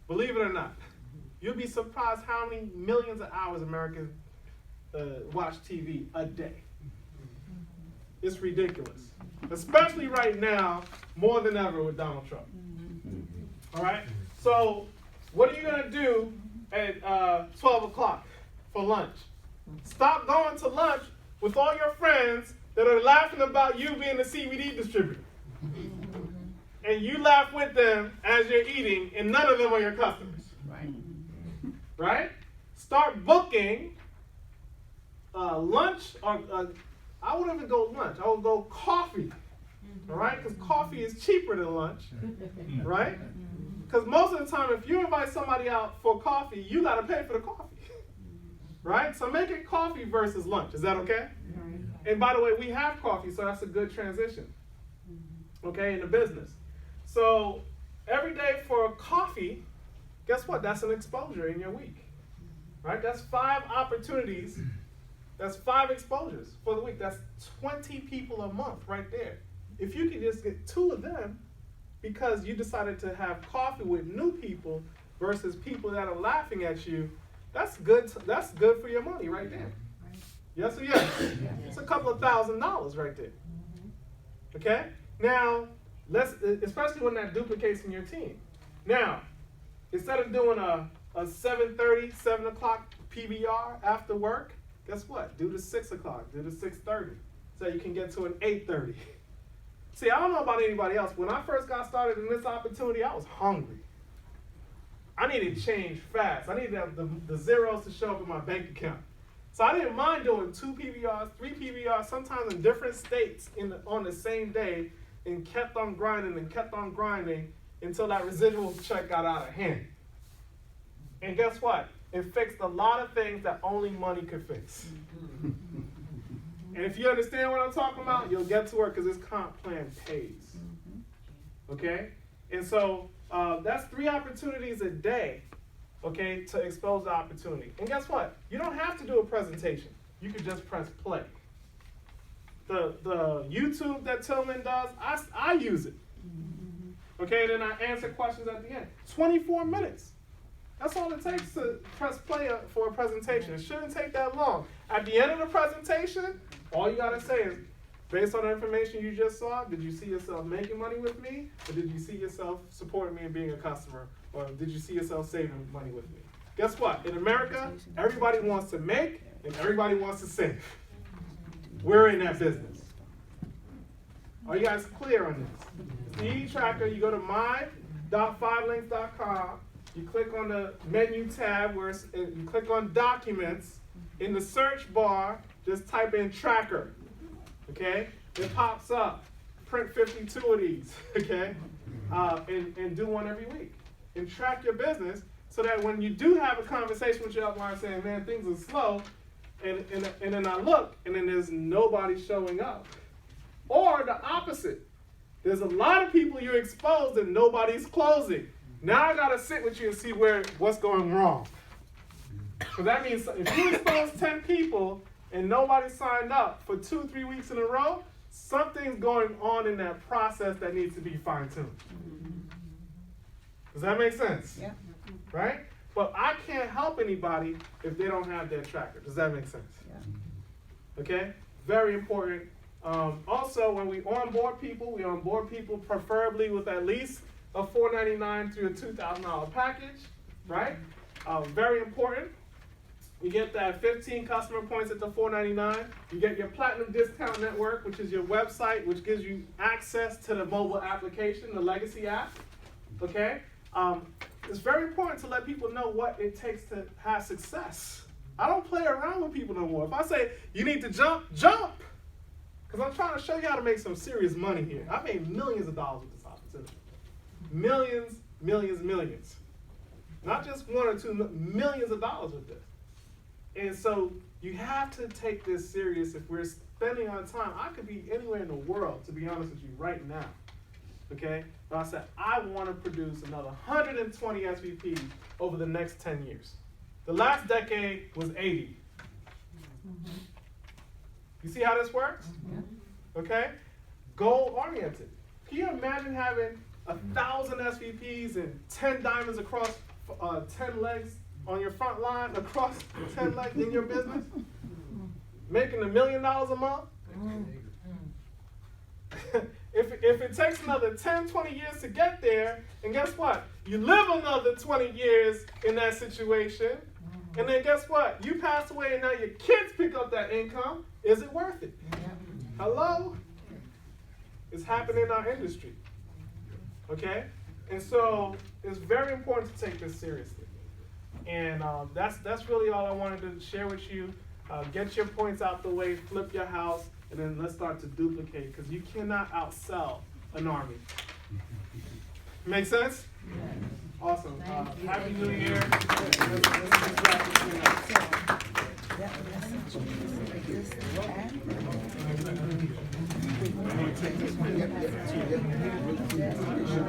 Believe it or not. You'll be surprised how many millions of hours Americans watch TV a day. It's ridiculous. Especially right now, more than ever with Donald Trump. All right? So, what are you going to do at 12 o'clock for lunch? Stop going to lunch with all your friends that are laughing about you being the CBD distributor. And you laugh with them as you're eating, and none of them are your customers. Right? Start booking lunch, or I wouldn't even go lunch. I would go coffee. All right? Because coffee is cheaper than lunch. Right? Because most of the time, if you invite somebody out for coffee, you got to pay for the coffee. Right? So make it coffee versus lunch. Is that okay? And by the way, we have coffee, so that's a good transition. Okay, in the business. So every day for coffee, guess what? That's an exposure in your week. Right? That's 5 opportunities. That's 5 exposures for the week. That's 20 people a month right there. If you can just get 2 of them because you decided to have coffee with new people versus people that are laughing at you, that's good for your money right there. Yes or yes? It's a couple of $1,000s right there. Okay? Now, especially when that duplicates in your team. Now, instead of doing a 7:30, 7 o'clock PBR after work, guess what? Do the 6 o'clock, do the 6:30, so you can get to an 8:30. See, I don't know about anybody else. When I first got started in this opportunity, I was hungry. I needed change fast. I needed the zeros to show up in my bank account. So I didn't mind doing 2 PBRs, 3 PBRs, sometimes in different states on the same day, and kept on grinding until that residual check got out of hand. And guess what? It fixed a lot of things that only money could fix. And if you understand what I'm talking about, you'll get to work because this comp plan pays. Okay? And so that's 3 opportunities a day, okay, to expose the opportunity. And guess what? You don't have to do a presentation. You can just press play. The YouTube that Tillman does, I use it. Okay, and then I answer questions at the end. 24 minutes. That's all it takes to press play for a presentation. It shouldn't take that long. At the end of the presentation, all you got to say is, based on the information you just saw, did you see yourself making money with me? Or did you see yourself supporting me and being a customer? Or did you see yourself saving money with me? Guess what? In America, everybody wants to make and everybody wants to save. We're in that business. Are you guys clear on this? The E-Tracker, you go to my.5links.com, you click on the menu tab where you click on Documents. In the search bar, just type in Tracker. Okay? It pops up. Print 52 of these. Okay? And do one every week. And track your business so that when you do have a conversation with your upline saying, man, things are slow, and then I look, and then there's nobody showing up. Or the opposite. There's a lot of people you're exposed and nobody's closing. Now I got to sit with you and see what's going wrong. So that means if you expose 10 people and nobody signed up for 2-3 weeks in a row, something's going on in that process that needs to be fine-tuned. Does that make sense? Yeah. Right? But I can't help anybody if they don't have their tracker. Does that make sense? Yeah. Okay? Very important. Also, when we onboard people preferably with at least a $499 through a $2,000 package, right? Very important. You get that 15 customer points at the $499. You get your Platinum Discount Network, which is your website, which gives you access to the mobile application, the Legacy app. Okay? It's very important to let people know what it takes to have success. I don't play around with people no more. If I say, you need to jump, jump! Because I'm trying to show you how to make some serious money here. I've made millions of dollars with this opportunity. Millions, millions, millions. Not just 1 or 2, millions of dollars with this. And so you have to take this serious. If we're spending our time, I could be anywhere in the world, to be honest with you, right now. Okay? But I said, I want to produce another 120 SVPs over the next 10 years. The last decade was 80. You see how this works? Okay? Goal-oriented. Can you imagine having 1,000 SVPs and 10 diamonds across 10 legs on your front line, across 10 legs in your business, making $1 million a month. If it takes another 10, 20 years to get there, and guess what? You live another 20 years in that situation, and then guess what? You pass away and now your kids pick up that income. Is it worth it? Hello? It's happening in our industry. Okay? And so it's very important to take this seriously. And that's really all I wanted to share with you. Get your points out the way, flip your house, and then let's start to duplicate, because you cannot outsell an army. Make sense? Awesome. Happy New Year.